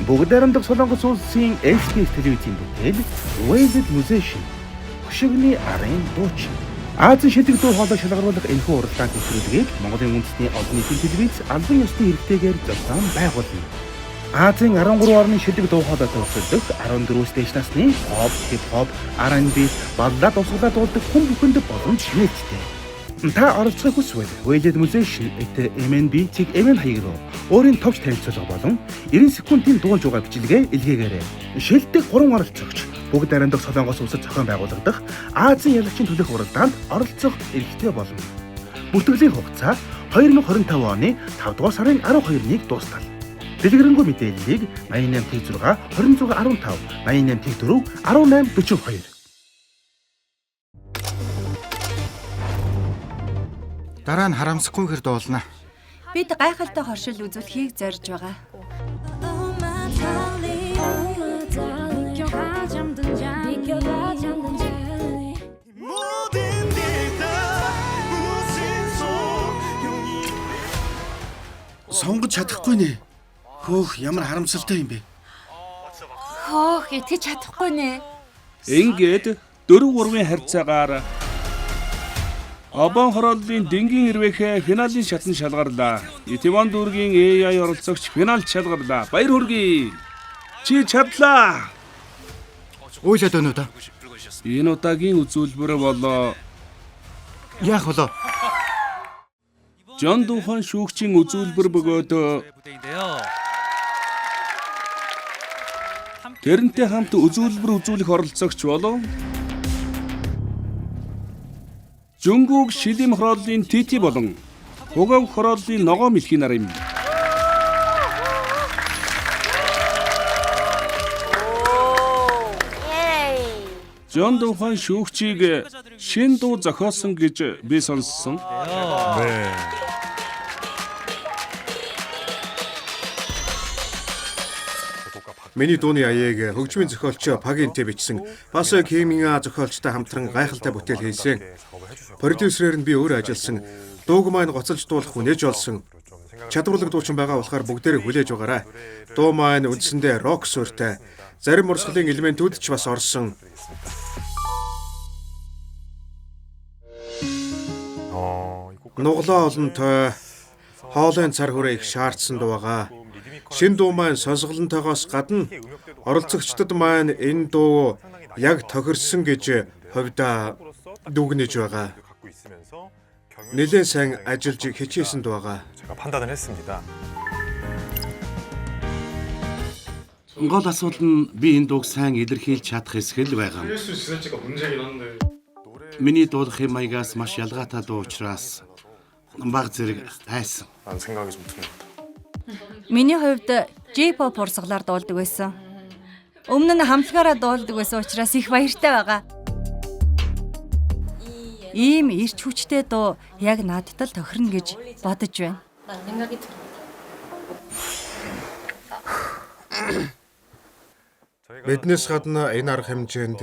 Бүгд найрамдах Солонгос улсын SBS телевизийн бүтээл Wailed Musician хөшигний арын дуучин. Азийн шилдэг дуу хоолой шалгаруулах энэхүү уралдаан төвшрүүлгийг Монголын үндэсний олон нийтийн телевиз албан ёсны эрхтэйгээр зохион байгуулна. Азийн 13 орны шилдэг дуу хоолой төвшрүүлэх 14 стэйж насны pop, hip-hop, R&B, баллад усгалаа дуулдаг хүн бүхэнд боломж нээлттэй. Та оролцохыг хүсвэл Wailed Musician MNB-ийн хаяг руу өөрийн товч танилцуулга болон 90 секундын дуулж байгаа бичлэгээ илгээгээрэй. Шилдэг 3 оролцогч бүгд найрамдах Солонгос улсад зохион байгуулагдах Азийн ялагчийн төлөөх уралдаанд оролцох эрхтэй болно. Бүртгэлийн хугацаа 2025 оны 5 дугаар сарын 12-нд дуустал. Дэлгэрэнгүй мэдээллийг 88 26 26 15 88 4 18 42. Дараа нь харамсахгүйгээр дуулна. Бид гайхалтай хоршил үзүүлэхийг зорж байгаа. Сонгож чадахгүй нэ. Хөөх, ямар харамсалтай юм бэ? Хөөх, итгэж чадахгүй нэ. Ингээд 4-3-ын харьцаагаар Обон хорооллын дэнгийн ирвэхэ финалийн шатанд шалгарлаа. Итван дүүргийн AI оролцогч финалд шалгарлаа. Баяр хүргэе. Чи чадлаа. Уйлаад өнөө да. Энэ удаагийн үзүүлбэр болоо. Яах болоо? Жон Духан шүүгчийн үзүүлбэр бөгөөд тэрнтэй хамт үзүүлбэр үзүүлэх оролцогч болов. Жунгуг шилим хорооллын Тити болон Хугав хорооллын Ногоо мэлхийн нар юм. Жон Духан шүүгчийг шин дуу зохиосон гэж би сонссон. Миний дууны аяыг хөгжмийн зохиолч Пагинтэй бичсэн. Бас Киминга зохиолчтой хамтран гайхалтай бүтээл хийсэн. Продюсерээр нь би өөрөө ажилласан. Дууг маань гоцолж дуулах хүнээж болсон. Чадварлаг дуучин байгаа болохоор бүгдээрээ хүлээж байгаарай. Дуу маань үндсэндээ рок суурьтай. Зарим урсгалын элементүүд ч бас орсон. Нуглаа олонтой хоолойн цар хүрээ их шаардсан дуу байгаа. Шин дуу маань сонсголонтойгоос гадна оролцогчдод маань энэ дуу яг тохирсон гэж хувьдаа дүгнэж байгаа. Нэлээд сайн ажиллаж хичээсэн дуу байгаа. 제가 판단을 했습니다. Гол асуудал нь би энэ дууг сайн илэрхийлж чадах эсхэл байгаа. 수 있을지가 문제긴 한데. Миний дуулах юм маягаас маш ялгаатай дуу учраас баг зэрэг айсан. 라는 생각이 좀 듭니다. Миний хувьд J-pop урсгалаар дуулдаг байсан. Өмнө нь хамтлагаараа дуулдаг байсан учраас их баяртай байгаа. Ийм ирч хүчтэй дуу яг надад л тохирно гэж бодож байна. Биднээс гадна энэ арга хэмжээнд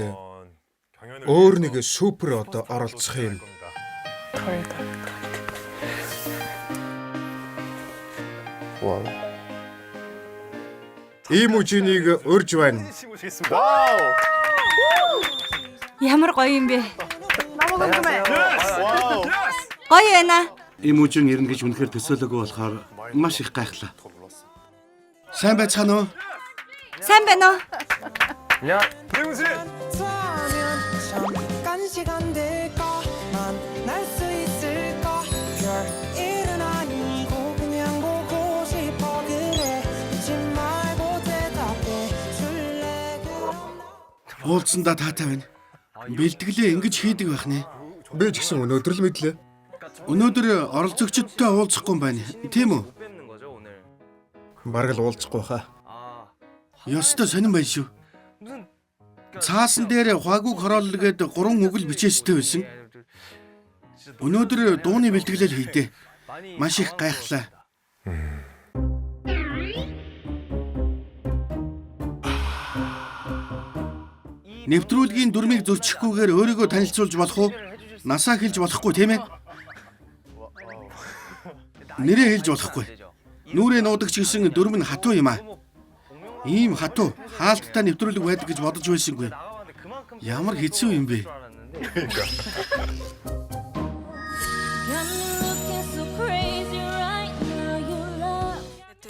өөр нэг супер оролцох юм. 와우. Ийм үжинийг урьж байна. 와우. Ямар гоё юм бэ? 와우. Гоё байна. Имүжин ирнэ гэж үнэхээр төсөөлөөгүй болохоор маш их гайхлаа. Сайн байцгаана уу? Сайн байна уу? 야, 배우실. 잠깐 시간 될까 만날 수 있을까 별일은 아니고 그냥 보고 싶어 그래 잊지 말고 대답해 줄래 그럼 Уулзсандаа таатай байна. Бэлтгэлээ ингэж хийдэг байх нэ. Би ч гэсэн өнөөдөр л мэдлээ. Өнөөдөр оролцогчдтой уулзахгүй юм байна. Тийм үү? Бараг л уулзахгүй хаа. Ёстой сонирн байна шүү. Цаасан дээр хаагуг хорооллгээд 3 үг л бичээстэй байсан. Өнөөдөр дууны бэлтгэлэл хийдэ. Маш их гайхлаа. Нэвтрүүлгийн дүрмийг зөрчихгүйгээр өөрийгөө танилцуулж болох уу? Насаа хэлж болохгүй тийм ээ? Нэрээ хэлж болохгүй. Нүрээ нуудаг ч гэсэн дүрм нь хатуу юм аа. Ийм хатуу хаалттай нэвтрүүлэг байдаг гэж бодож байсангүй. Ямар хэцүү юм бэ?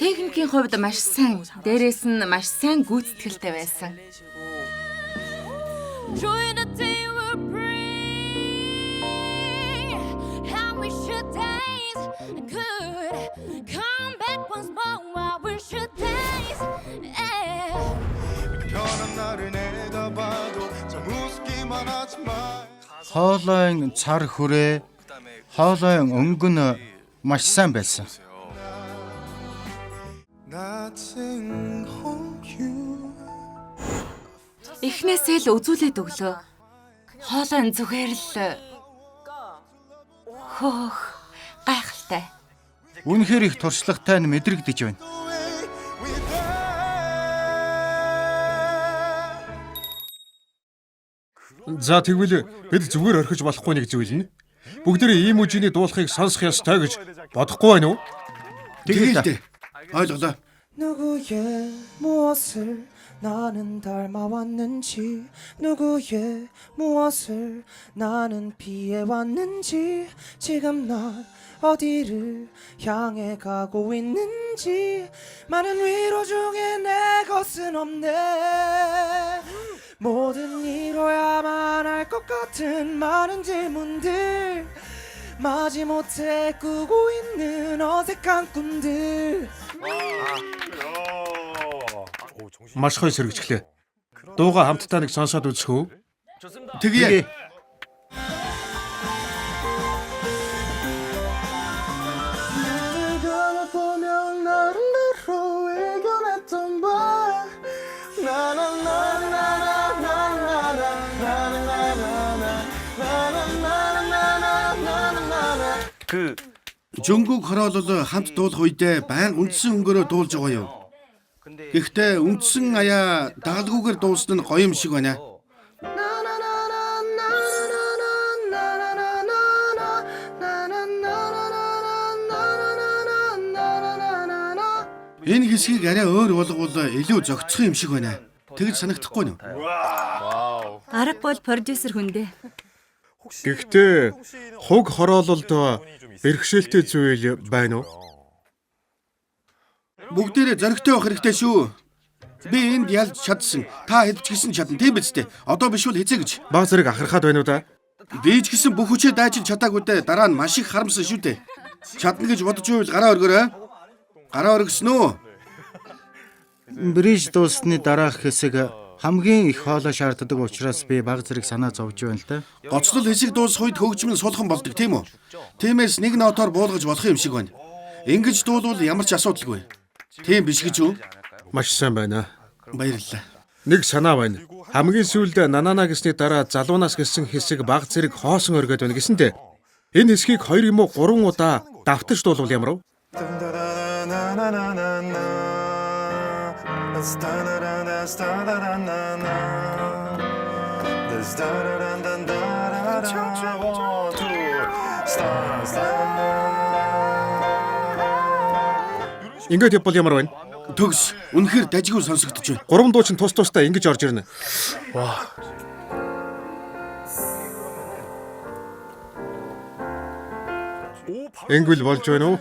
Техникийн хувьд маш сайн, дээрээс нь маш сайн гүйцэтгэлтэй байсан. Хоолойн цар хүрээ, хоолойн өнгөн маш сайн байсан. Эхнээсээ л үзүүлээд өглөө. Хоолойн зүгээр л хөөх гайхалтай. Үнэхээр их туршлагатай нь мэдрэгдэж байна. За тэгвэл бид зүгээр орхиж болохгүй нэг зүйл нь бүгдээ ийм үжиний дуулахыг сонсох ёстой гэж бодохгүй байна уу? Тэгээд ойлголоо. 누구의 무엇을 나는 닮아왔는지 누구의 무엇을 나는 피해왔는지 지금 난 어디를 향해 가고 있는지 많은 위로 중에 내 것은 없네 모든 이뤄야만 할 것 같은 많은 질문들 마지못해 꾸고 있는 어색한 꿈들 Маш гоё сэргийлээ. Дууга хамтдаа нэг сонсоод үзэх үү? Тэгээ. 그걸 보면 나름대로 의견했던 바 그 Жөнгөг хороолол хамт дуулах үедээ баян үндсэн өнгөөрөө дуулж байгаа юу? Гэхдээ үндсэн аяа дагалгүйгээр дуусна нь гоё юм шиг байна. Энэ хэсгийг арай өөр болгоул илүү зөгцөх юм шиг байна. Тэгж санагдахгүй нь. Арга бол продюсер хүндээ. Гэхдээ хуг хороололд бэрхшээлтэй зүйл байна уу? Бүгдээрээ зөрөгтэй байх хэрэгтэй шүү. Би энд ялж чадсан. Та хэд ч гэсэн чадна тийм биз дээ. Одоо биш бол хэзээ гэж. Баг зэрэг ахархаад байна уу да? Би ч гэсэн бүх хүчээ дайчин чадаагүй дээ. Дараа нь маш их харамсан шүү дээ. Чадна гэж бодож байвал гараа өргөөрэй. Гараа өргөсөн үү? Бриж дуусны дараах хэсэг хамгийн их хоолой шаарддаг учраас би баг зэрэг санаа зовж байна л да. Гоцлол хэсэг дуусах үед хөгжим нь сулхан болдог тийм үү? Тиймээс нэг нотоор буулгаж болох юм шиг байна. Ингэж дуулвал ямар ч асуудалгүй. Тийм биш гэж үү? Маш сайн байна. Баярлалаа. Нэг санаа байна. Хамгийн сүүлд нанана гэсний дараа залуунаас гэлсэн хэсэг баг зэрэг хоосон оргиод байна гэсэнтэй. Энэ хэсгийг 2 юм уу 3 удаа давтаж дуулвал ямар вэ? Ингээд явбал ямар байна? Төгс үнэхээр дажгүй сонсогдож байна. 3 дуу чинь тус тустай ингэж орж ирнэ. Энгүүл болж байна уу?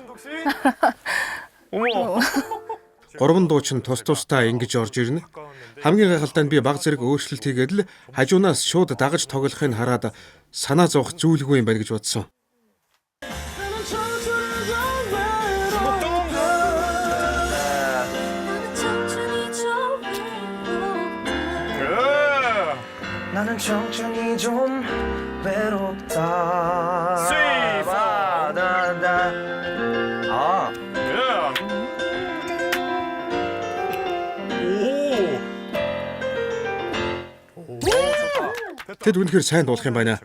3 дуу чинь тус тустай ингэж орж ирнэ. Хамгийн гайхалтай нь би баг зэрэг өөрчлөлт хийгээд л хажуунаас шууд дагаж тоглохыг хараад санаа зовох зүйлгүй юм байна гэж бодсон. 나는 청춘이 좀 외롭다. Тэд үнэхээр сайн дуулах юм байна.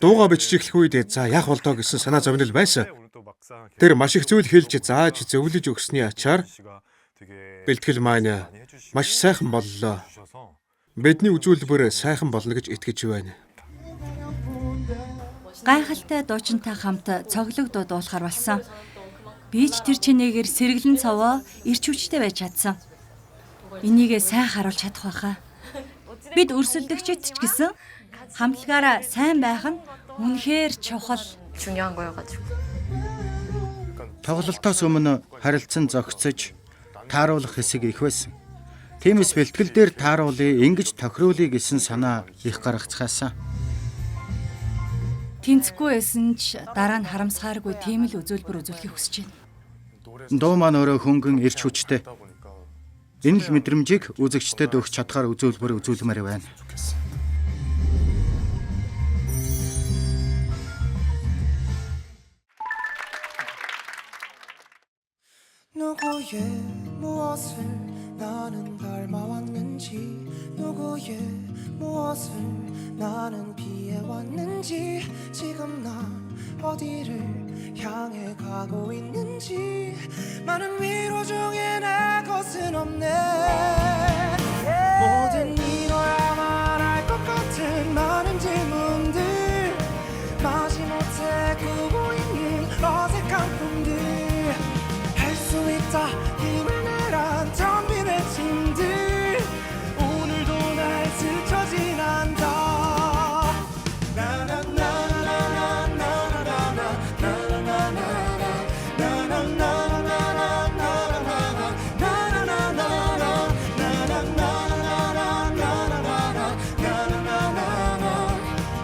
Дуугаа бичиж эхлэх үед за яах болдоо гэсэн санаа зовнил байсан. Тэр маш их зүйл хэлж зааж зөвлөж өгсөний ачаар бэлтгэл маань маш сайхан боллоо. Бидний үзүүлбэр сайхан болно гэж итгэж байна. Гайхалтай дуучинтай хамт цоглог дуу дуулахар болсон. Би ч тэр чинээгээр сэргэлэн цовоо ирч хүчтэй байж чадсан. Энийгээ сайн харуулж чадах байхаа. Бид өрсөлдөгчд ч гэсэн хамтлагаараа сайн байх нь үнэхээр чухал. 중요한 거여가지고. Тоглолтоос өмнө харилцан зогцож тааруулах хэсэг их байсан. Тиймээс бэлтгэл дээр тааруулъя, ингэж тохируулъя гэсэн санаа их гаргацгаасан. Тэнцэхгүй байсан ч дараа нь харамсгааргүй тийм л үзүүлбэр үзүүлэхийг хүсэж байна. Дуу маань өөрөө хөнгөн ирч хүчтэй. Энэ л мэдрэмжийг үзэгчдэд өгч чадхаар үзүүлбэр үзүүлмээр байна. 누구의 무엇을 나는 닮아왔는지 누구의 무엇을 나는 피해왔는지 지금 난 어디를 향해 가고 있는지 많은 위로 중에 내 것은 없네 모든 이뤄야만 할 것 같은 많은 질문들 마지못해 꾸고 있는 어색한 꿈들 수 있다 힘을 내란 덤빈 외침들 오늘도 날 스쳐 지난다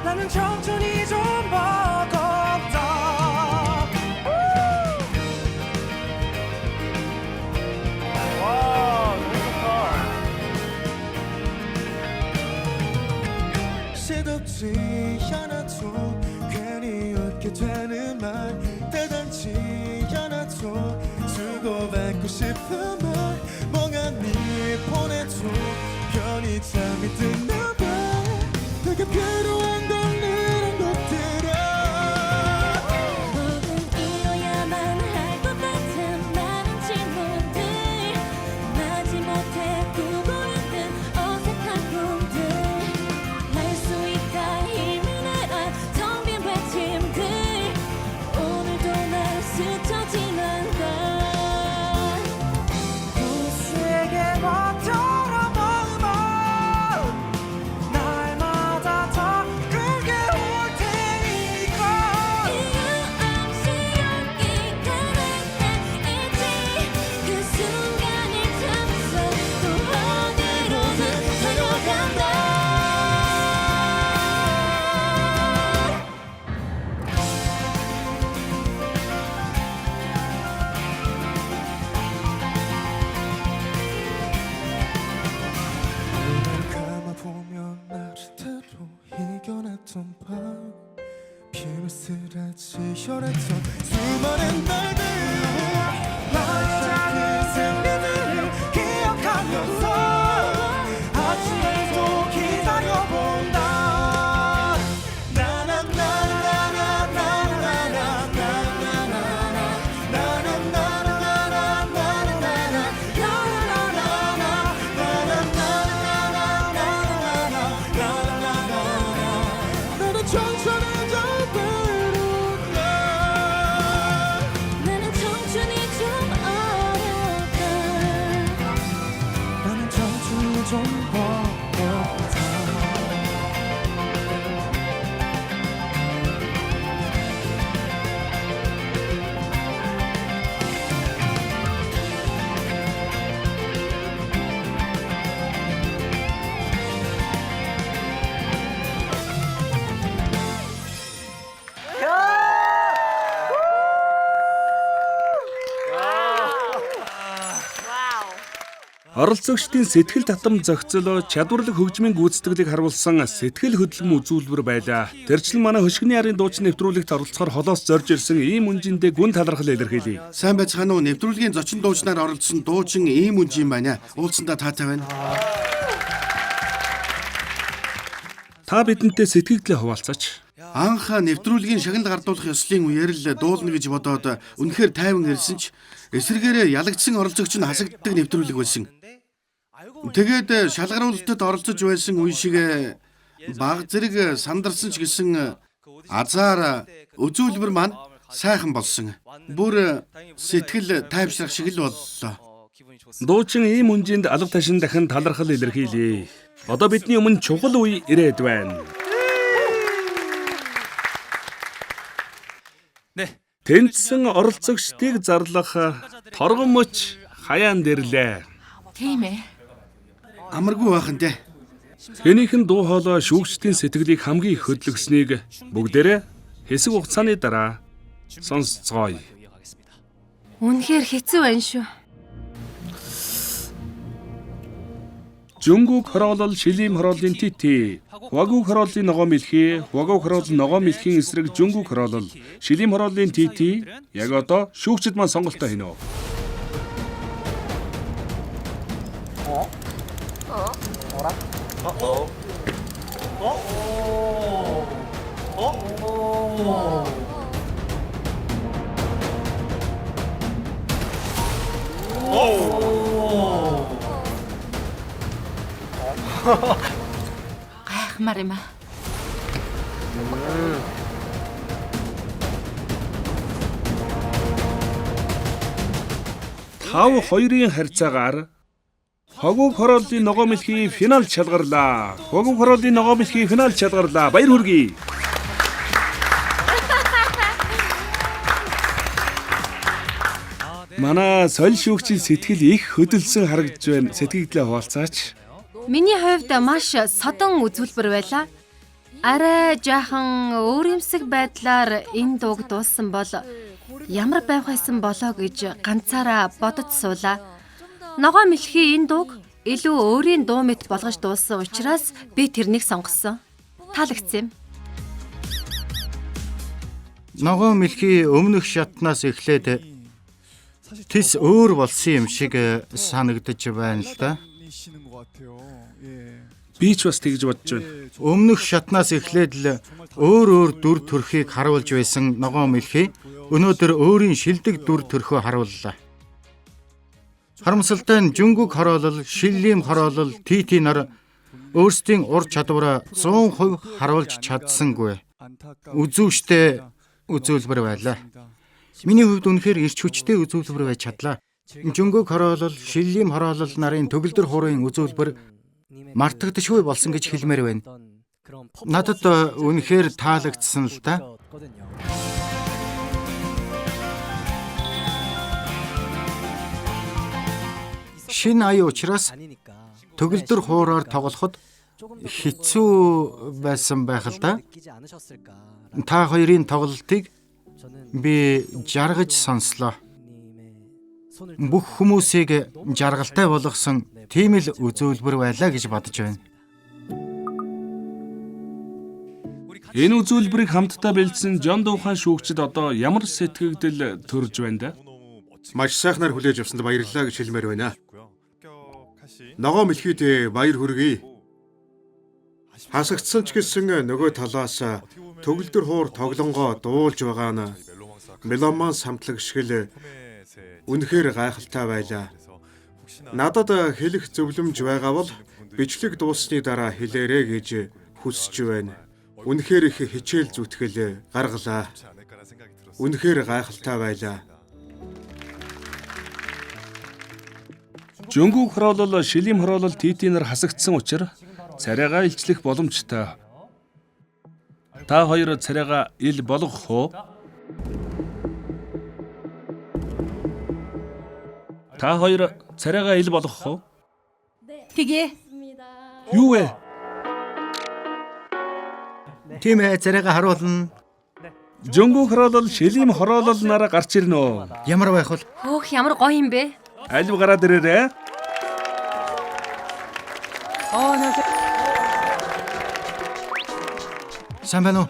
나는 천천히 좀 버겁다 시덥지 않아도 괜히 웃게 되는 말 대단지 않아도 주고받고 싶은 말 뭔가 네 보내줘 편히 잠이 드나 봐 내게 필요한 건 이런 것들아 뭐든 이뤄야만 할 것 같은 많은 질문들 마지못해 꾸고 있는 어색한 꿈들 날 수 있다 힘을 내라 텅빈 외침들 오늘도 날 스쳐 지난다 세게 버텨라 마음아 날마다 더 크게 올 테니까 You 없이 여기 가는 날이지 그 순간을 참아서 또 어디로든 달려간다 눈을 감아보면 나름대로 이겨냈던 밤 피를 쓰라지 혈했던 수많은 날들 나의 작은 승리들을 기억하면서 아침을 또 기다려본다 나는 천천히 좀 외롭다 나는 청춘이 좀 어렵다 나는 청춘이 좀 어렵다 Оролцогчдын сэтгэл татам зохицол чадварлаг хөгжмийн гүйцэтгэлийг харуулсан сэтгэл хөдлөм үзүүлбэр байлаа. Тэрчлэн манай хөшгөний арын дуучин нэвтрүүлэгт оролцохоор холоос зорж ирсэн ийм үнжиндээ гүн талархал илэрхийлье. Сайн байцгаана уу? Нэвтрүүлгийн зочин дуучнаар оролцсон дуучин ийм үнж юм байна. Уулзсандаа таатай байна. Та бидэнтэй сэтгэгдлээ хуваалцаач. Анх нэвтрүүлгийн шагнал гардуулах ёслын үеэр л дуулна гэж бодоод үнэхээр тайван ирсэн ч эсрэгээрээ ялагдсан оролцогч нь хасагддаг нэвтрүүлэг байсан. Тэгээд шалгаруулалтад оролцож байсан үе шиг баг зэрэг сандарсан ч гэсэн азар үзүүлбэр маань сайхан болсон. Бүр сэтгэл тайвшрах шиг л боллоо. Дуучин ийм үнжинд алга ташин дахин талархал илэрхийлье. Одоо бидний өмнө чухал үе ирээд байна. Тэнцсэн оролцогчдыг зарлах торгон мөч хаяан дэрлээ. Тийм ээ. Амаргүй баахан те. Хэнийхэн дуу хоолой шүүгчдийн сэтгэлийг хамгийн их хөдөлгөснийг бүгдээрээ хэсэг хугацааны дараа сонсцгоё. Үнэхээр хэцүү байна шүү. Жөнгүг хороолол шилим хорооллын тити. Хвагүг хорооллын ногоон мэлхий, хвагүг хорооллын ногоон мэлхийн эсрэг жөнгүг хороолол шилим хорооллын тити. Яг одоо шүүгчд маань сонголтоо хийнэ. Гайхмаар юм аа. Тав хоёрын харьцаагаар хогуг хорооллын ногоон мэлхий финалд шалгарлаа. Хогуг хорооллын ногоон мэлхий финалд шалгарлаа. Баяр хүргэе. Манай соль шүүгчийн сэтгэл их хөдөлсөн харагдж байна. Сэтгэгдлээ хуваалцаач. Миний хувьд маш содон үзүүлбэр байлаа. Арай жаахан өөрөмсг байдлаар энэ дууг дууссан бол ямар байх байсан болоо гэж ганцаараа бодож суулаа. Ногоон мэлхий энэ дууг илүү өөрийн дуу мэт болгож дууссан учраас би тэрнийг сонгосон. Таалагдсан юм. Ногоон мэлхий өмнөх шатнаас эхлээд тис өөр болсон юм шиг санагдаж байна л да. Би ч бас тэгж бодож байна. Өмнөх шатнаас эхлээд л өөр дүр төрхийг харуулж байсан ногоон мэлхий өнөөдөр өөрийн шилдэг дүр төрхөө харууллаа. Харамсалтай нь жөнгүг хороолол, шиллим хороолол, тити нар өөрсдийн ур чадвараа 100% харуулж чадсангүй. Үзүүштэй үзүүлбэр байлаа. Миний хувьд үнэхээр эрч хүчтэй үзүүлбэр байж чадлаа. Жөнгөг хороолол, шиллим хороолол нарын төгөлдөр хуурын үзүүлбэр мартагдашгүй болсон гэж хэлмээр байна. Надад үнэхээр таалагдсан л да. Шинэ ая учраас төгөлдөр хуураар тоглоход хэцүү байсан байх л да. Та хоёрын тоглолтыг би жаргаж сонслоо. Бүх хүмүүсийг жаргалтай болгосон тийм л үзүүлбэр байлаа гэж бодож байна. Энэ үзүүлбэрийг хамтдаа бэлдсэн Жон Дуухан шүүгчид одоо ямар сэтгэгдэл төрж байна да? Маш сайхнаар хүлээж авсанд баярлалаа гэж хэлмээр байна. Ногоон мэлхийд баяр хүргэе. Хасагдсан ч гэсэн нөгөө талаас төгөлдөр хуур тоглонгоо дуулж байгаа нь меломан самтлаг шиг л үнэхээр гайхалтай байлаа. Надад хэлэх зөвлөмж байгаа бол бичлэг дууссаны дараа хэлээрэй гэж хүсэж байна. Үнэхээр их хичээл зүтгэл гаргалаа. Үнэхээр гайхалтай байлаа. Жөнгүг хороолол, шилим хороолол тити нар хасагдсан учраас царайгаа илчлэх боломжтой. Та хоёр царайгаа ил болгох уу? Та хоёр царайгаа ил болгох уу? Тэгээ. Юу вэ? Тийм ээ, царайгаа харуулна. Жөнгүг хороолол, шилим хороолол нараа гарч ирнэ үү? Ямар байх вэ? Хөөх ямар гоё юм бэ? Аль гараад ирээрээ? Сайн байна уу?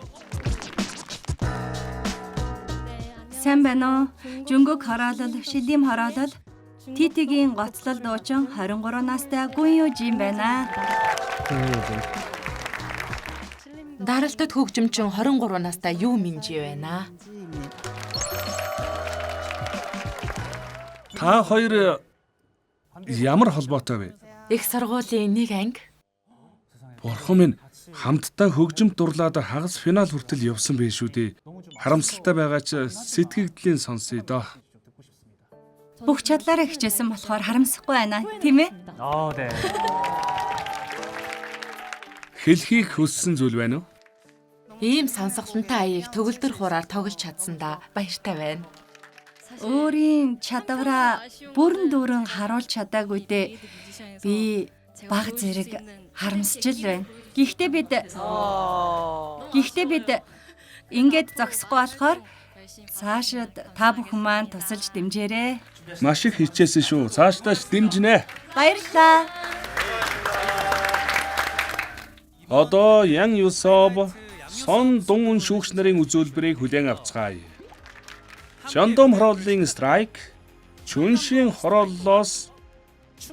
Сайн байна уу? Жөнгөг хороолол, шилим хороолол, титигийн гоцлол дуучин 23 настай Гүн Южин байна. Даралтад хөгжимчин 23 настай Юу Минжи байна. Та хоёр ямар холбоотой вэ? Их сургуулийн нэг анги. Бурхан минь, хамтдаа хөгжимд дурлаад хагас финал хүртэл явсан байх шүү дээ. Харамсалтай байгаа ч сэтгэгдлийн сонсъё доо. бүх чадлаараа хичээсэн болохоор харамсахгүй байна, тийм ээ? 네. Хэлхийг хүссэн зүйл байна уу? Ийм сонсголонтой аяыг төгөлдөр хураар тоглож чадсандаа баяртай байна. Өөрийн чадвараа бүрэн дүүрэн харуулж чадаагүйдээ би баг зэрэг харамсч л байна. Гэхдээ бид ингээд зогсохгүй болохоор цаашид та бүхэн маань тусалж дэмжээрэй. Маш их хичээсэн шүү. Цаашдаа ч дэмжинэ. Баярлалаа. Одоо Ян Юсоб Сон Дунгун шүүгч нарын үзүүлбэрийг хүлээн авцгаая. Чондом хорооллын страйк, Чүншийн хорооллоос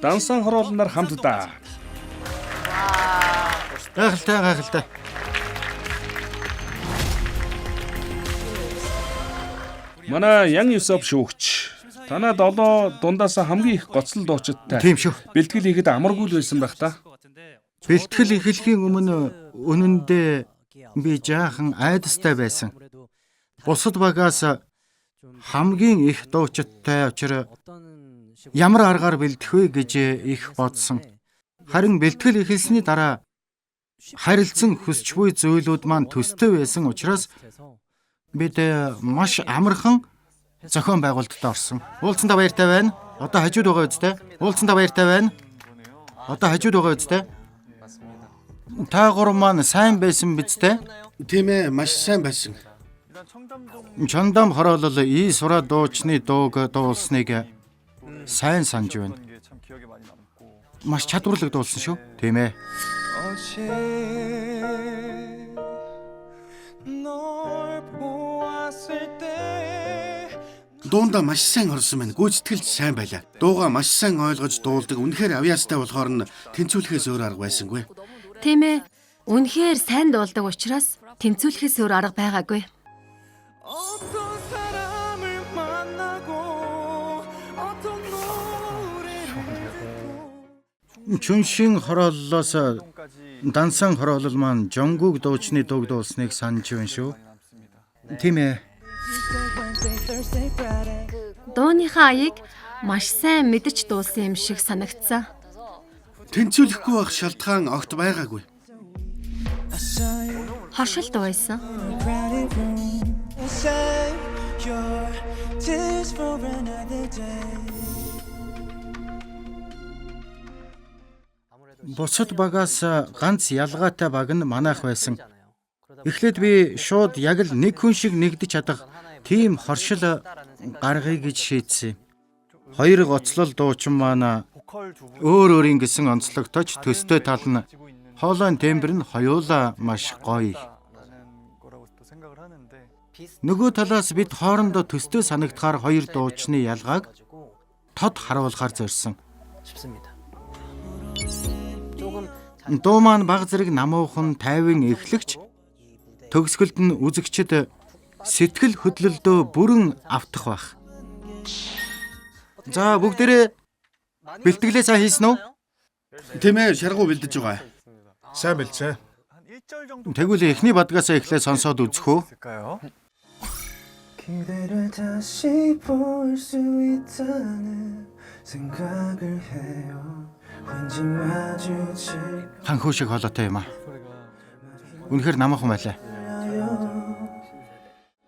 Дансан хорооллоноор хамтдаа. Гайхалтай. Манай Ян Юсоб шүүгч. Танаа 7 дундаас хамгийн их гоцлол дуучидтай. Тийм шүү. Бэлтгэл хийхэд амаргүй л байсан байх та. Бэлтгэл эхлэхийн өмнө үнэндээ би жаахан айдастай байсан. Бусад багаас хамгийн их дуучидтай учраас ямар аргаар бэлдэх вэ гэж их бодсон. Харин бэлтгэл эхэлсний дараа харилцан хүсч буй зүйлүүд маань төстэй байсан учраас бид маш амархан зохион байгуулалтад орсон. Уулзсандаа баяртай байна. Одоо хажууд байгаа үстэй. Уулзсандаа баяртай байна. Одоо хажууд байгаа үстэй. Та гурав маань сайн байсан биз дээ? Тийм ээ, маш сайн байсан. Чондом хороолол ий сура дуучны дууг дуулсныг сайн санаж байна. Маш чадварлаг дуулсан шүү. Тийм ээ. Дуунда маш сайн орсон байна. Гүйцэтгэлж сайн байлаа. Дууга маш сайн ойлгож дуулдаг. Үнэхээр авьяастай болохоор нь тэнцвүүлэхээс өөр арга байсангүй. Тийм ээ. Үнэхээр сайн дуулдаг учраас тэнцвүүлэхээс өөр арга байгаагүй. 어떤 사람을 만나고 어떤 노래를 Чүншийн хорооллоос Дансан хороолол маань Жонгуг дуучны дууг дуулсныг санаж байна шүү. Тийм ээ. Дууныхаа аяыг маш сайн мэдж дуулсан юм шиг санагдсан. Тэнцвүүлэхгүй байх шалтгаан огт байгаагүй. Хошилт байсан. crowded room. Save your tears for another day. Бусад багаас ганц ялгаатай баг нь манайх байсан. Эхлээд би шууд яг л нэг хүн шиг нэгдэж чадах тийм хоршил гаргая гэж шийдсэн. Хоёр гоцлол дуучин маань өөр өөрийн гэсэн онцлогтойч төстэй тал нь хоолойн тембер нь хоёулаа маш гоё. Нөгөө талаас бид хоорондоо төстэй санагдахаар хоёр дуучны ялгааг тод харуулахаар зорьсон. Дуу маань баг зэрэг намуухан тайван эхлэгч төгсгөлд нь үзэгчд сэтгэл хөдлөлдөө бүрэн автах байх. За бүгдээрээ бэлтгэлээ сайн хийсэн үү? Тийм ээ, шаргуу бэлдэж байгаа. Сайн бэлцээ. Тэгвэл эхний бадгаас эхлээ сонсоод үзэх үү? 기대를 다시 볼 수 있다는 생각을 해요. 왠지 마주칠 Ханхүү шиг хоолойтой юм аа. Үнэхээр намаахан байлаа.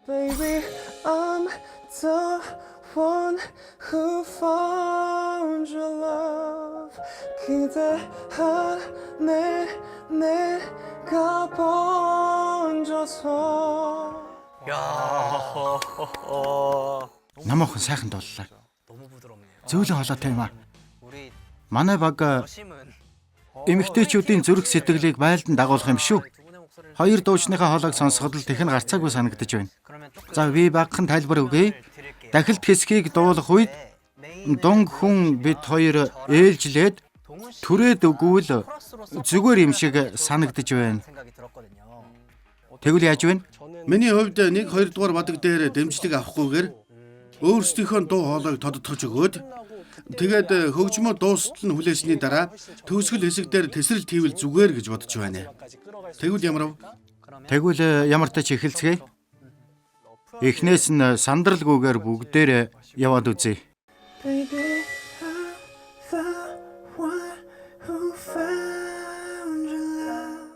Baby, I'm the one who found your love. 기대하네 내가 번져서. Намаахан сайхан дууллаа. Зөөлөн хоолойтой юм аа. Манай баг эмэгтэйчүүдийн зүрх сэтгэлийг байлдан дагуулах юм шүү. Хоёр дуучныхаа хоолойг сонсоход л тэхэн гарцаагүй санагдаж байна. За би багхан тайлбар өгье. Дахилт хэсгийг дуулах үед дунг хүн бид хоёр ээлжлээд түрээд өгвөл зүгээр юм шиг санагдаж байна. Тэгвэл яаж вэ? Миний хувьд 1-2 дугаар бадаг дээр дэмжлэг авахгүйгээр өөрсдийнхөө дуу хоолойг тодтогч өгөөд тэгээд хөгжмөө дуустал нь хүлээсний дараа төгсгөл хэсэг дээр тесрэл тийвэл зүгээр гэж бодож байна. Тэгвэл ямар тач эхэлцгээе. Эхнээс нь сандралгүйгээр бүгдээр яваад үзье. Baby, I'm the one who found your love.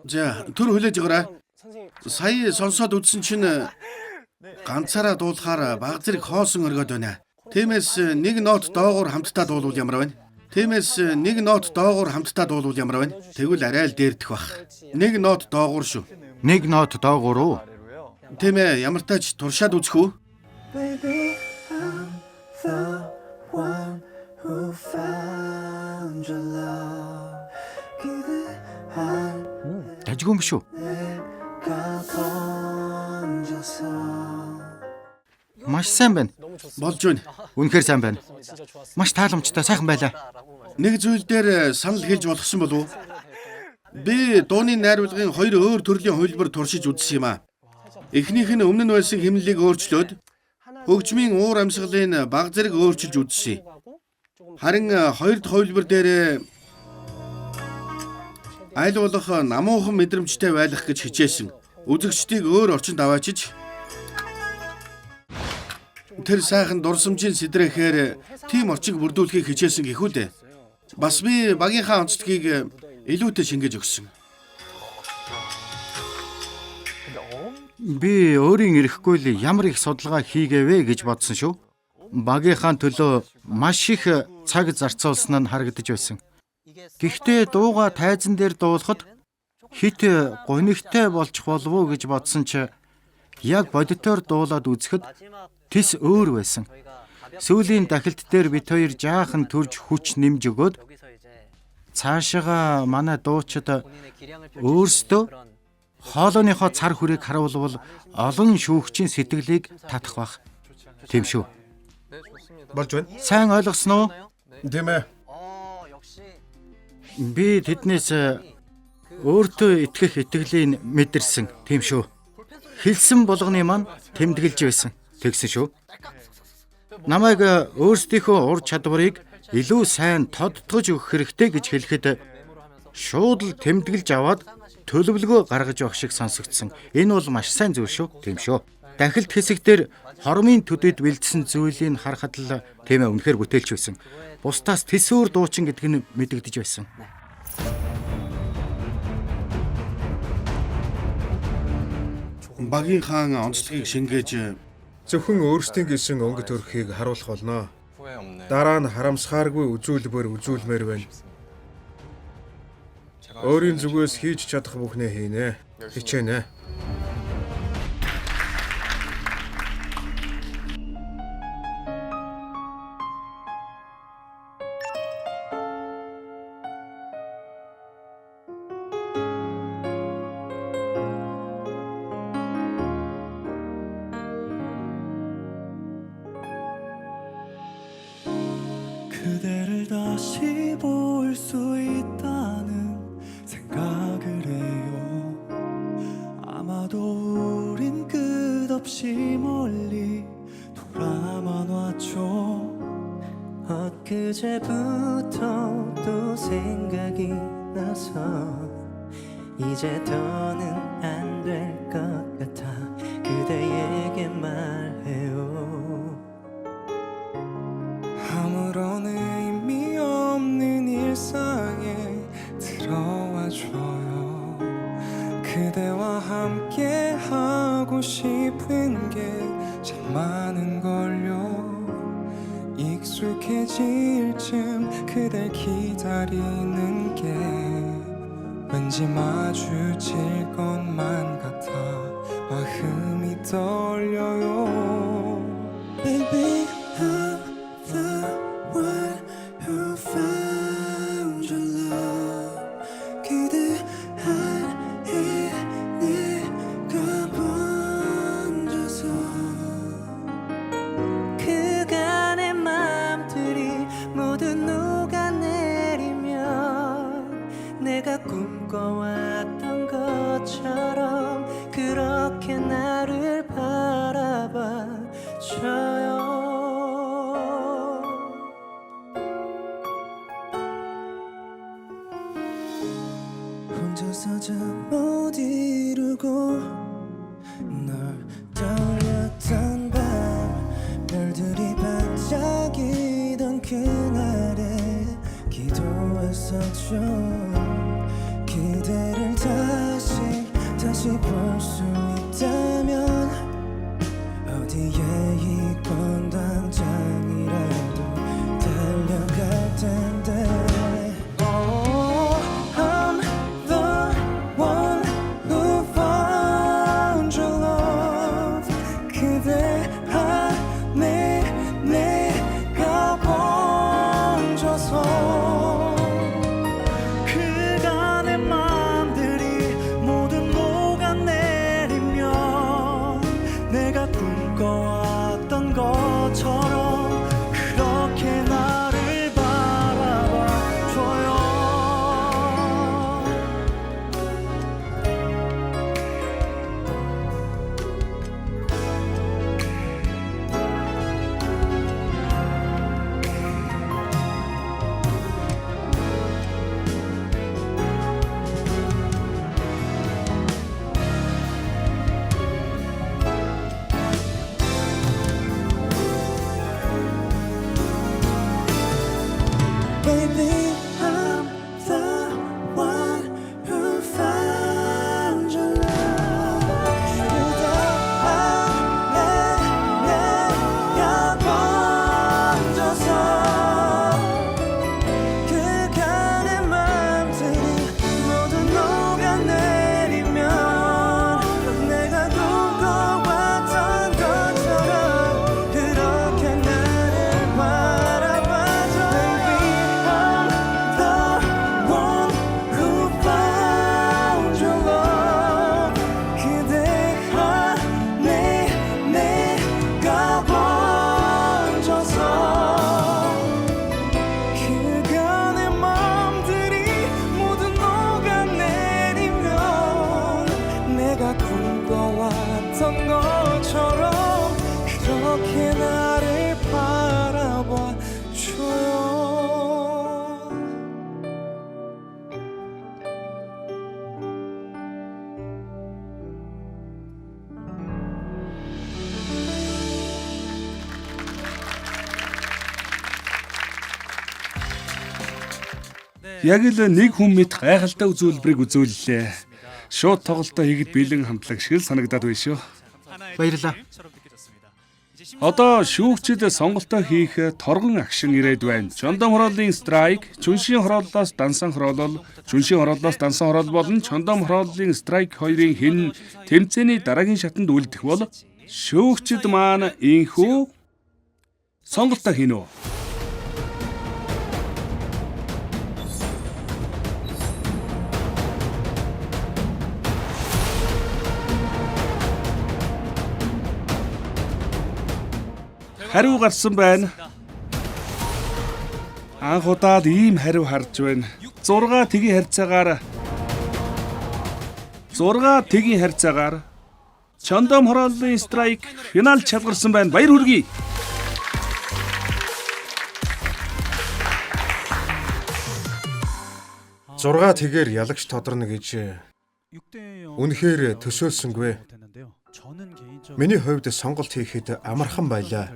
За, төр хүлээж байгаарай. Сая сонсоод үзсэн чинь ганцаараа дуулахаар баг зэрэг хоосон өргөд байна. Тиймээс нэг нот доогуур хамтдаа дуулвал ямар байна? Тиймээс нэг нот доогуур хамтдаа дуулвал ямар байна? Тэгвэл арай л дээрдэх бах. Нэг нот доогуур шүү. Нэг нот доогуур уу? Тийм ээ, ямар тач туршаад үзэх үү? Baby, I'm the one who found your love. 기대한 Дажгүй юм шүү. 내가 던져서 Маш сайн байна. Болж байна. Үнэхээр сайн байна. Маш тааламжтай сайхан байлаа. Нэг зүйл дээр санал хэлж болгосон болов уу? Би дууны найруулгын хоёр өөр төрлийн хувилбар туршиж үзсэн юм аа. Эхнийх нь өмнө нь байсан хэмнэлийг өөрчлөөд хөгжмийн уур амьсгалын баг зэрэг өөрчилж үзсэн. Харин хоёр дахь хувилбар дээр аль болох намуухан мэдрэмжтэй байх гэж хичээсэн. Үзэгчдийг өөр орчинд аваачиж тэр сайхан дурсамжийн сэдрэхээр тим орчиг бүрдүүлэхийг хичээсэн гэхүү дээ. Бас би багийнхаа онцлогийг илүүтэй шингээж өгсөн. Би өөрийн ирэхгүй л ямар их судалгаа хийгээвэ гэж бодсон шүү. Багийнхаа төлөө маш их цаг зарцуулсан нь харагдаж байсан. Гэхдээ дууга тайзан дээр дуулахад хит гонигтай болчих болов уу гэж бодсон чи яг бодитоор дуулаад үзэхэд тис өөр байсан. Сүүлийн дахилт дээр бит хоёр жаахан төрж хүч нэмж өгөөд цаашаага манай дуучид өөрсдөө хоолойныхоо цар хүрээг харуулвал олон шүүгчийн сэтгэлийг татах бах. Тийм шүү. Болж байна. Сайн ойлгосон уу? Тийм ээ. Би тэднээс өөртөө итгэх итгэлийг мэдэрсэн. Тийм шүү. Хэлсэн болгоны маань тэмдэглэж байсан. Тэгсэн шүү. Намайг өөрсдийнхөө ур чадварыг илүү сайн тодтогч өгөх хэрэгтэй гэж хэлэхэд шууд л тэмдэглэж аваад төлөвлөгөө гаргаж явах шиг сонсогдсон. Энэ бол маш сайн зүйл шүү. Тийм шүү. Дахилт хэсэгтэр хормын төдөд бэлдсэн зүйлийг харахад л тийм ээ үнэхээр бүтээлч байсан. Бусдаас тэсүүр дуучин гэдэг нь мэдэгдэж байсан. Багийнхаа онцлогийг шингээж Зөвхөн өөрсдийн гэсэн өнгө төрхийг харуулах болно. Дараа нь харамсахааргүй үзүүлбэр үзүүлмээр байна. Өөрийн зүгээс хийж чадах бүхнээ хийнэ. Хичээнэ. 그대를 다시 볼 수 있다는 생각을 해요. 아마도 우린 끝없이 멀리 돌아만 왔죠. 엊그제부터 또 생각이 나서 이제 더는 안 될 것 같아 그대에게 말해요. 아무런 의미 없는 일상에 들어와줘요. 그대와 함께 하고 싶은 게 참 많은 걸요. 익숙해질 쯤 그댈 기다리는 게 왠지 마주칠 것만 같아 마음이 떨려요. Baby, I'm the one who found your love. 그대 안에 내가 번져서 그간의 맘들이 모두 녹아내리면 내가 꿈꿔왔던 것처럼 그렇게 나를 바라봐 줘요. 혼자서 잠 못 이루고 널 떠올렸던 밤 별들이 반짝이 그대를 다시 볼 수 있다면 어디에 있건 당장이라도 달려갈 텐데 I'm the one who found your love 그대 안에 내가 번져서 그간의 맘들이 모두 녹아내리면 내가 꿈꿔왔던 것처럼 그렇게 나를 바라봐줘요 Baby, I'm the one who found your love. 그대 안에 내가 번져서 그간의 맘들이 모두 녹아내리면 내가 꿈꿔왔던 것처럼 그렇게 나를 바라봐줘. Baby, I'm the one who found your love. 그대 안에 내가 번져서 그간의 맘들이 모두 녹아내리면 내가 꿈꿔왔던 것처럼 그렇게 나를 바라봐줘요. Яг л нэг хүн мэд гайхалтай үзүүлбэрийг үзүүллээ. Шууд тоглолтоо хийгээд бэлэн хамтлаг шиг л санагдаад байна шүү. Баярлалаа. Одоо шүүгчид сонголтоо хийх торгон агшин ирээд байна. Чондом хорооллын страйк, Чүншийн хорооллоос дансан хороолол, Чүншийн хорооллоос дансан хороол болон Чондом хорооллын страйк хоёрын хэн тэмцээний дараагийн шатанд үлдэх бол шүүгчид маань инхүү сонголтоо хийнэ үү? Хариу гарсан байна. Анх удаад ийм хариу харж байна. 6 тэгийн харьцаагаар Чондом хорооллын страйк финал чалгарсан байна. Баяр хүргэе. Зургаа тэгээр ялагч тодорно гэж үнэхээр төсөөлсөнгүй. Миний хувьд сонголт хийхэд амархан байлаа.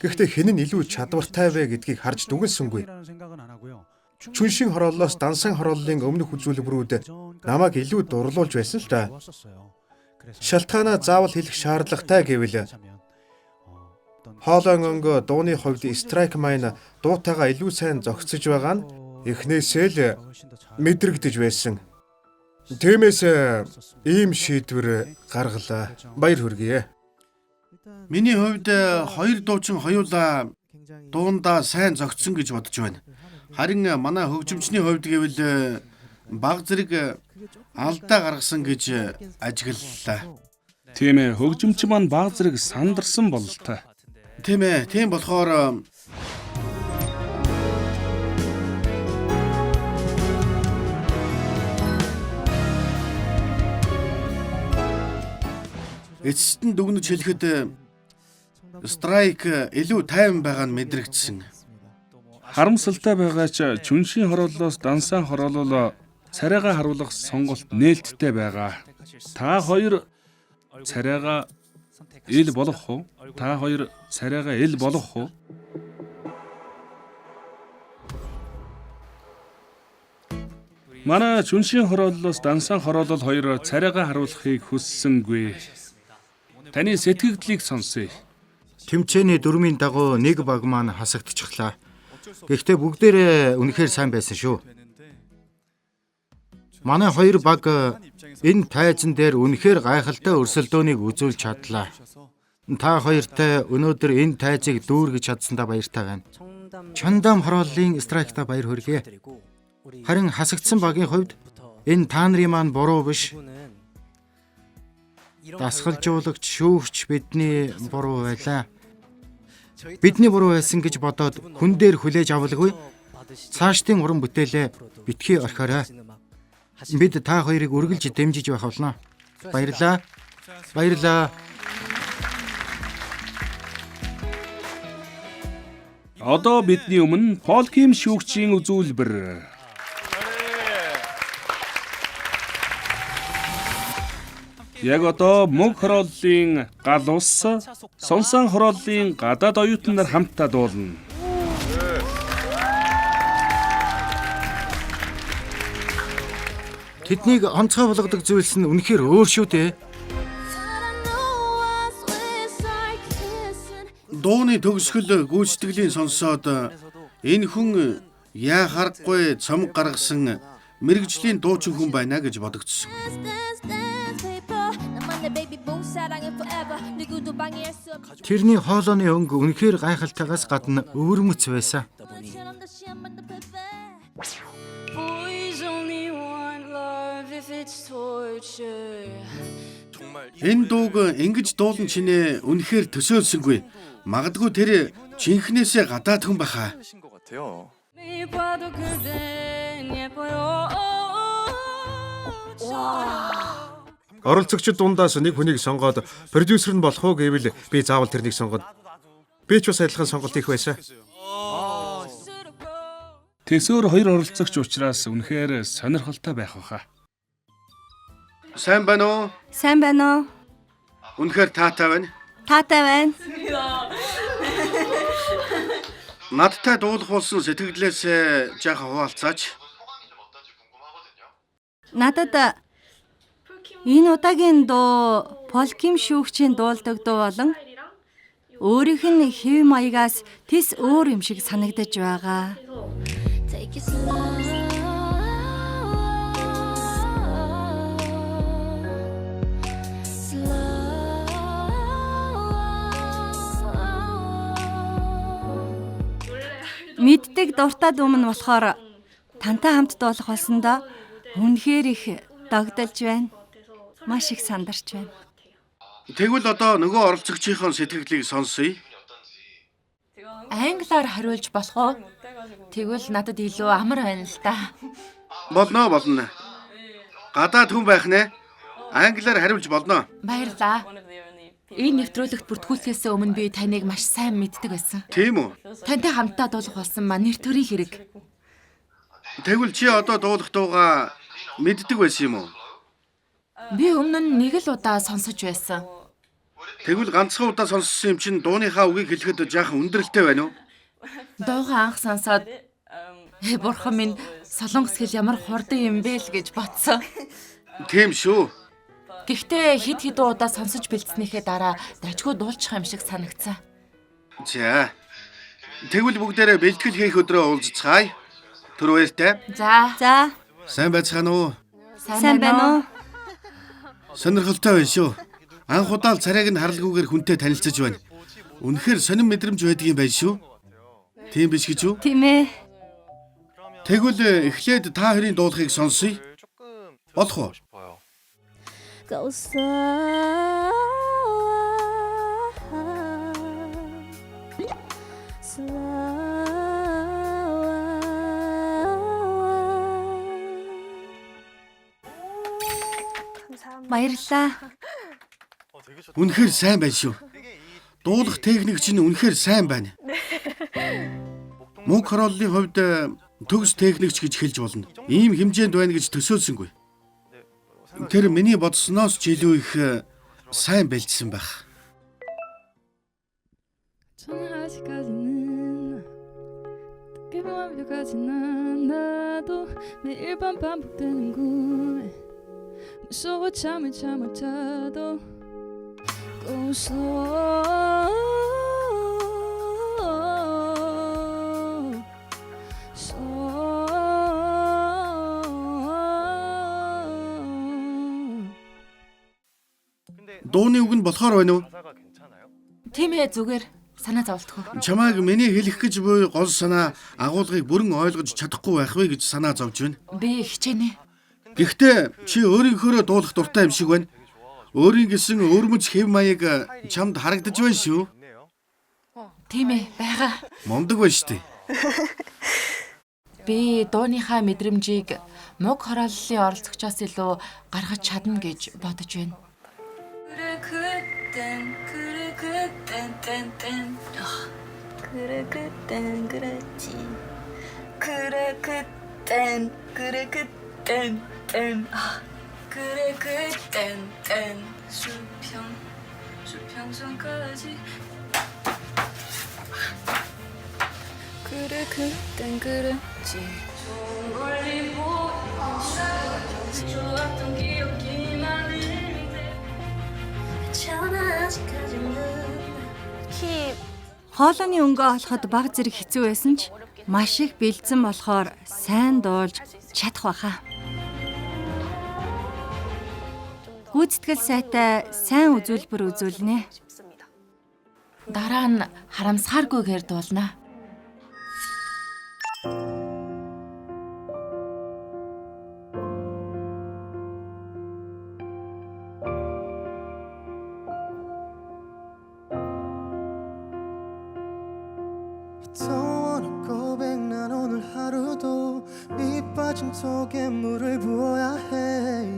Гэхдээ хэн нь илүү чадвартай вэ гэдгийг харж дүгнэлсэнгүй. Чүншийн хорооллоос дансан хорооллын өмнөх үзүүлбэрүүд намайг илүү дурлуулж байсан л да. Шалтгаанаа заавал хэлэх шаардлагатай гэвэл хоолой өнгө дууны хувьд страйк маань дуутайгаа илүү сайн зохицож байгаа нь эхнээсээ л мэдрэгдэж байсан. Тиймээс ийм шийдвэр гаргалаа. Баяр хүргэе. Миний хувьд хоёр дуучин хоёулаа дуундаа сайн зогтсон гэж бодож байна. Харин манай хөгжимчний хувьд гэвэл баг зэрэг алдаа гаргасан гэж ажиглалаа. Тийм ээ, хөгжимч маань баг зэрэг сандарсан бололтой. Тийм ээ, тийм болохоор эцэст нь дүгнэж хэлэхэд страйк илүү тайван байгаа нь мэдрэгдсэн. Харамсалтай байгаа ч Чүншийн хорооллоос дансан хороолол царайгаа харуулах сонголт нээлттэй байгаа. Та хоёр царайгаа ил болох уу? Та хоёр царайгаа ил болох уу? Манай Чүншийн хорооллоос Дансан хороолол хоёр царайгаа харуулахыг хүссэнгүй. Таны сэтгэгдлийг сонсъё. Тэмцээний дөрмийн дагуу нэг баг маань хасагдчихлаа. Гэхдээ бүгдээрээ үнэхээр сайн байсан шүү. Манай хоёр баг энэ тайзан дээр үнэхээр гайхалтай өрсөлдөөнийг үзүүлж чадлаа. Та хоёртай өнөөдөр энэ тайзыг дүүргэж чадсандаа баяртай байна. Чондам хорооллын страйкта баяр хүргэе. Харин хасагдсан багийн хувьд энэ та нарын маань буруу биш. Дасгалжуулагч шүүгч бидний буруу байлаа. Бидний буруу байсан гэж бодоод хүн дээр хүлээж авалгүй. Цаашдын уран бүтээлээ битгий орхиорой. Бид та хоёрыг үргэлж дэмжиж байх болно. Баярлалаа. Баярлалаа. Одоо бидний өмнө Пол Ким шүүгчийн үзүүлбэр. Яг одоо мөнх хорооллын гал ус, сонсон хорооллын гадаад оюутан нар хамтдаа дуулна. Тэднийг онцгой болгодог зүйлс нь үнэхээр өөр шүү дээ. Дууны төгсгөл гүйцэтгэлийн сонсоод энэ хүн яа харахгүй цомог гаргасан мэрэгжлийн дуучин хүн байна гэж бодогдсон. Тэрний хоолойны өнгө үнэхээр гайхалтайгаас гадна өвөрмөц байсан. Энэ дууг ингэж дуулан чинээ үнэхээр төсөөлсөнгүй. Магадгүй тэр жинхнээсээ гадаад хүн баха. Оролцогчид дундаас нэг хүнийг сонгоод продюсер нь болох уу гэвэл би заавал тэрнийг сонгоод би ч бас адилхан сонголт хийх байсан. Тэсөөр хоёр оролцогч учраас үнэхээр сонирхолтой байх баха. Сайн байна уу? Сайн байна уу? Үнэхээр таатай байна. Таатай байна. Надтай дуулах болсон сэтгэлдээс жаахан хуваалцаач. Надад энэ удаагийн дуу Пол Ким шүүгчийн дуулдаг дуу болон өөрийнх нь хэв маягаас тис өөр юм шиг санагдаж байгаа. Мэддэг дуртай дүмэн болохоор тантай хамт дуулах болсондоо үнэхээр их догдолж байна. Маш их сандарч байна. Тэгвэл одоо нөгөө оролцогчийн сэтгэлийг сонсъё. Англиар хариулж болох уу? Тэгвэл надад илүү амар байна л да. Болно. Гадаад хүн байх нэ. Англиар хариулж болно. Баярлалаа. Энэ нэвтрүүлэгт бүртгүүлэхээс өмнө би таныг маш сайн мэддэг байсан. Тийм үү? Тантай хамтдаа дуулах болсон маань нэр төрийн хэрэг. Тэгвэл чи одоо дуулах дуугаа мэддэг байсан юм уу? Би өмнө нь нэг л удаа сонсож байсан. Тэгвэл ганцхан удаа сонссон юм чинь дууныхаа үгийг хэлэхэд жаахан өндөрлөлтэй байна уу? Дуугаа анх сонсоод бурхан минь солонгос хэл ямар хурдан юм бэ л гэж бодсон. Тийм шүү. Гэхдээ хэд удаа сонсож бэлдснийхээ дараа дажгүй дуулчих юм шиг санагцсан. За. Тэгвэл бүгдээрээ бэлтгэл хийх өдрөө уулзцгаая. Түр баяртай. За. Сайн байцгаана уу? Сайн байна уу? Сонирхолтой байна шүү. Анх удаа царайг нь харалгүйгээр хүнтэй танилцаж байна. Үнэхээр сонин мэдрэмж байдаг юм байна шүү. Тийм биш гэж үү? Тийм ээ. Тэгвэл эхлээд та хоёрын дуулахыг сонсъё. Болох уу? Go slow. Баярлалаа. Үнэхээр сайн байна шүү. Дуулах техник чинь үнэхээр сайн байна. Мөнх хорооллын хувьд төгс техникч гэж хэлж болно. Ийм хэмжээнд байна гэж төсөөлсөнгүй. Тэр миний бодсноос ч илүү их сайн бэлдсэн байх. 전화까지는 지금 완벽하진 않아도 매일 밤 반복되는 꿈에 무서워 잠을 잘 못 자도 Go slow Дууны үг нь болохоор байна уу? Тийм ээ зүгээр санаа зовлтгоо. Чамайг миний хэлэх гэж буй гол санаа агуулгыг бүрэн ойлгож чадахгүй байх вэ гэж санаа зовж байна. Би хичээнэ. Гэхдээ чи өөрийнхөө дуулах дуртай юм шиг байна. Өөрийн гэсэн өвөрмөц хэв маяг чамд харагдаж байна шүү. Тийм ээ байгаа. Момдог байна штэ. Би дууныхаа мэдрэмжийг муг хорооллын оролцогчоос илүү гаргаж чадна гэж бодож байна. 그래 그땐 그랬지 그래 그땐 그래 그땐 그래 그땐 수평선까지 그래 그땐 그랬지 저 멀리 보이는 좋았던 기억이 많은데 괜찮아 아직까지는 Хоолойны өнгөө олоход баг зэрэг хэцүү байсан ч маш их бэлдсэн болохоор сайн дуулж чадах байхаа. Гүйцэтгэл сайтай сайн үзүүлбэр үзүүлнэ. Дараа нь харамсааргүйгээр дуулнаа. 고백 난 오늘 하루도 밑빠진 속에 물을 부어야 해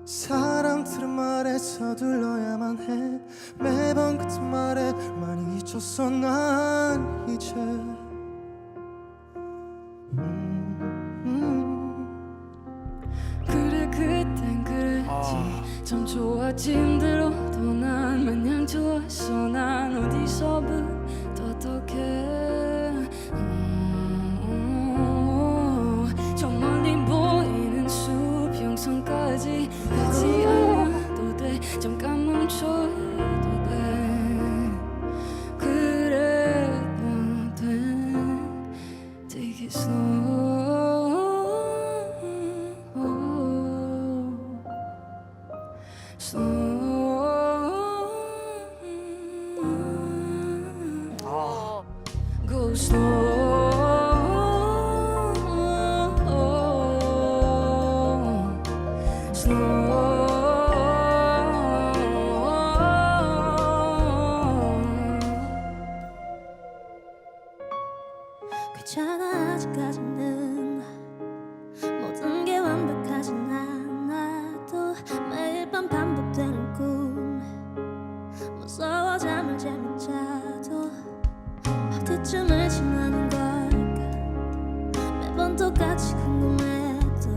사람들은 말에 서둘러야만 해 매번 같은 말에 많이 잊혔어 난 이제 그래 그땐 그랬지 참 좋아진 대로도 난 마냥 좋았어 난 어디서부터 어떻게 저 멀리 보이는 수평선까지 가지 않아도 돼 잠깐 멈춰도 돼 그래도 돼 Take it slow Go 괜찮아 아직까지는 모든 게 완벽하진 않아도 매일 밤 반복되는 꿈 무서워 잠을 잘 못 자도 어디쯤을 지나는 걸까 매번 똑같이 궁금해도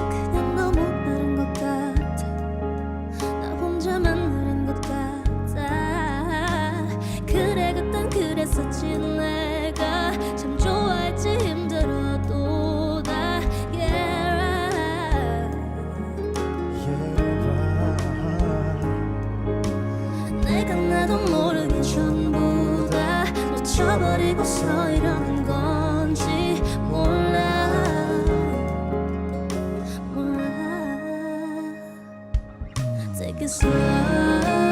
그냥 너무 다른 것 같아 나 혼자만 느린 것 같아 그래 그땐 그랬었지 내가 참 좋아했지 힘들어도 다 yeah 내가 나도 모르게 전부 다 놓쳐버리고서 이러는 건지 몰라 Take it slow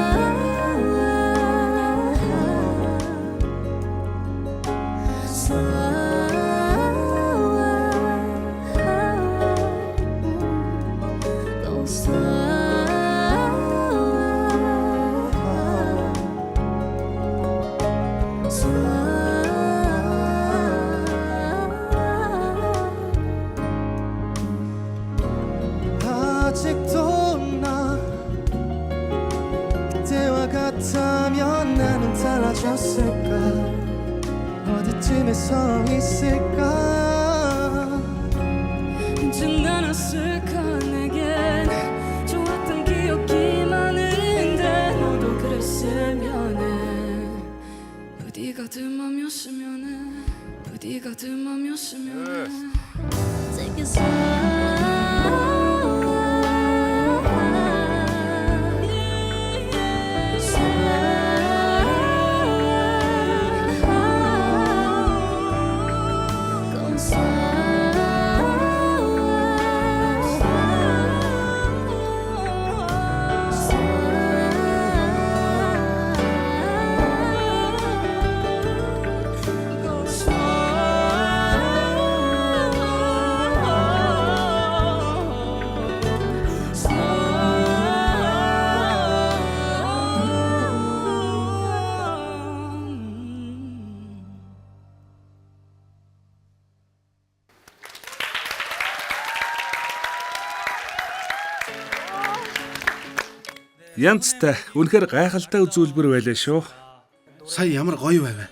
아직도 나 그때와 같다면 나는 달라졌을까 어디쯤에 서 있을까 언젠 않았을까 내겐 좋았던 기억이 많은데 너도 그랬어 부디 같은 맘이었으면은 부디 같은 맘이었으면은 Take it Янцтай үнэхээр гайхалтай үзүүлбэр байлаа шүү. Сая ямар гоё байв.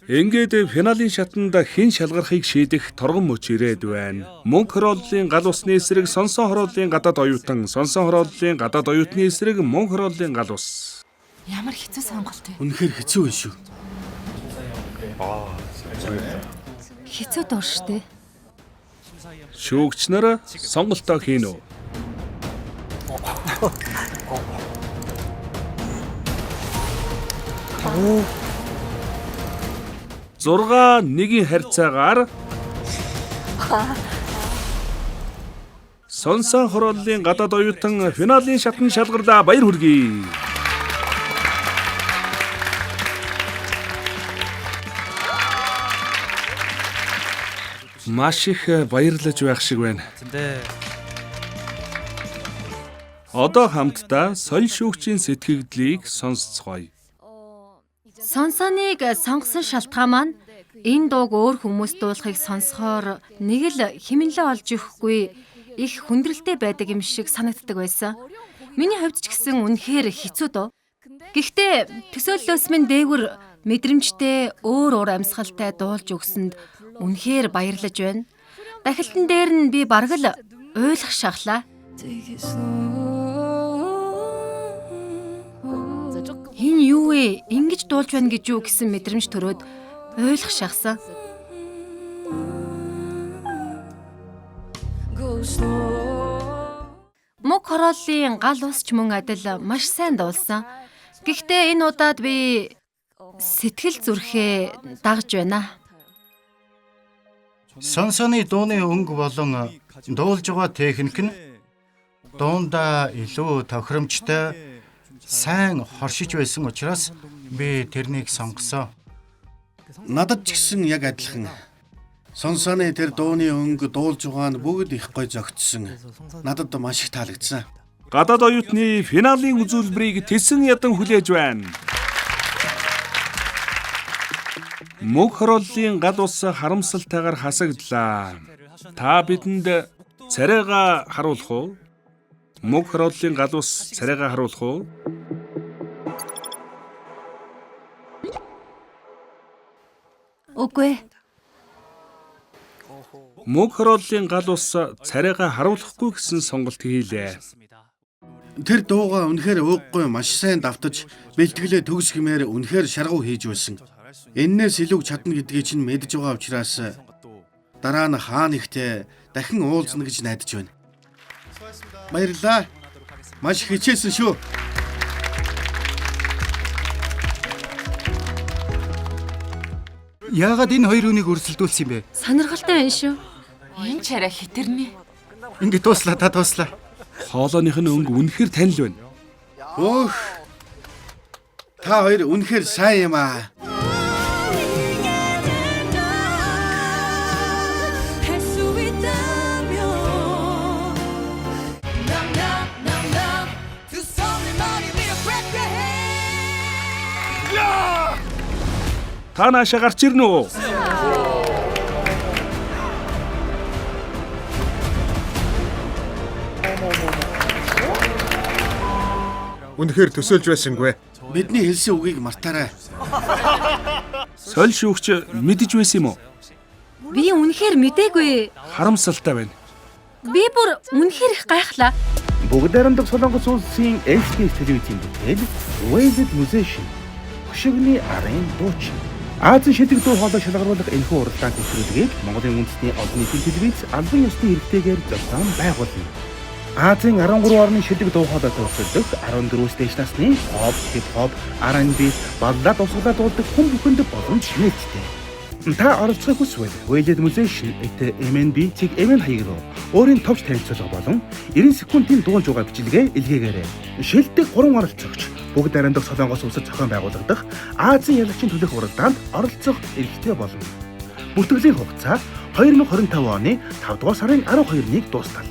Ингээд финалийн шатанд хэн шалгарахыг шийдэх торгон мөч ирээд байна. Мөнх хорооллын гал усны эсрэг сонсон хорооллын гадаад оюутан, сонсон хорооллын гадаад оюутны эсрэг мөнх хорооллын гал ус. Ямар хэцүү сонголт вэ? Үнэхээр хэцүү байна шүү. Хэцүү дууш штэ. Шүүгч нар сонголтоо хийнэ үү? Зурга нэгийн харьцаагаар сонсон хорооллын гадаад оюутан финалийн шатанд шалгарлаа. Баяр хүргэе. Маш их баярлаж байх шиг байна. Одоо хамтдаа соёл шүүгчийн сэтгэгдлийг сонсцгоё. Сонсоныг сонгосон шалтгаан маань энэ дууг өөр хүмүүс дуулахыг сонсохоор нэг л хэмнэлээ олж өгөхгүй их хүндрэлтэй байдаг юм шиг санагддаг байсан. Миний хувьд ч гэсэн үнэхээр хэцүү дуу. Гэхдээ төсөөллөөс минь дээгүр мэдрэмжтэй өөр амьсгалтай дуулж өгсөнд үнэхээр баярлаж байна. Дахилтан дээр нь би бараг л уйлах шахлаа. Энэ юу вэ? Ингэж дуулж байна гэж юу гэсэн мэдрэмж төрөөд уйлах шахсан. Мөнх хорооллын гал усч мөн адил маш сайн дуулсан. Гэхдээ энэ удаад би сэтгэл зүрхээ дагж байна. Сонсоны дууны өнгө болон дуулж байгаа техник нь дуунда илүү тохиромжтой сайн хоршиж байсан учраас би тэрнийг сонгосон. Надад ч гэсэн яг адилхан. Сонсоны тэр дууны өнгө дуулж байгаа нь бүгд их гоё зөгцсөн. Надад маш их таалагдсан. Гадаад оюутны финалийн үзүүлбэрийг тэсэн ядан хүлээж байна. Мөнх хорооллын гал ус харамсалтайгаар хасагдлаа. Та бидэнд царайгаа харуулах уу? Мөнх хорооллын гал ус царайгаа харуулах уу? Үгүй. Мөнх хорооллын гал ус царайгаа харуулахгүй гэсэн сонголт хийлээ. Тэр дууга үнэхээр ууггүй маш сайн давтаж бэлтгэлээ төгс хэмээр үнэхээр шаргуу хийж байсан. Эннээс илүү чадна гэдгийг чинь мэдж байгаа учраас дараа нь хаана ихтэй дахин уулзна гэж найдаж байна. Баярлалаа. Маш хичээсэн шүү. Яагаад энэ хоёр үнийг өрсөлдүүлсэн юм бэ? Сонирхолтой байна шүү. Энэ чарай хитэрнэ. Ингээд дууслаа, та дууслаа. Хоолойных нь өнгө үнэхээр танил байна. Өөх. Та хоёр үнэхээр сайн юм аа. Та наашаа гарч ирнэ үү? Үнэхээр төсөөлж байсангүй. Бидний хэлсэн үгийг мартаарай. Соёл шүүгч мэдэж байсан юм уу? Би үнэхээр мэдээгүй. Харамсалтай байна. Би бүр үнэхээр их гайхлаа. Бүгд найрамдах Солонгос улсын SBS телевизийн бүтээл Wasted Musician хөшигний арын дуучин. Азийн шилдэг дуу хоолой шалгаруулах энэхүү уралдаан төвшрүүлгийг Монголын үндэсний олон нийтийн телевиз албан ёсны эрхтэйгээр зохион байгуулна. Азийн 13 орны шилдэг дуу хоолой төвшөлдөх 14 дээш насны pop, hip-hop, R&B, баллад усгалаа дуулдаг хүн бүхэнд боломж нээлттэй. Та оролцохыг хүсвэл Wailed Musician MNB цэг MN хаяг руу өөрийн товч танилцуулга болон 90 секундын дуулж байгаа бичлэгээ илгээгээрэй. Шилдэг 3 оролцогч бүгд найрамдах Солонгос улсад зохион байгуулагдах Азийн ялагчийн төлөөх уралдаанд оролцох эрхтэй болно. Бүртгэлийн хугацаа 2025 оны 5 дугаар сарын 12-нд дуустал.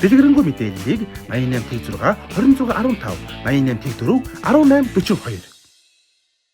Дэлгэрэнгүй мэдээллийг 88 26 26 15 88 4 18 42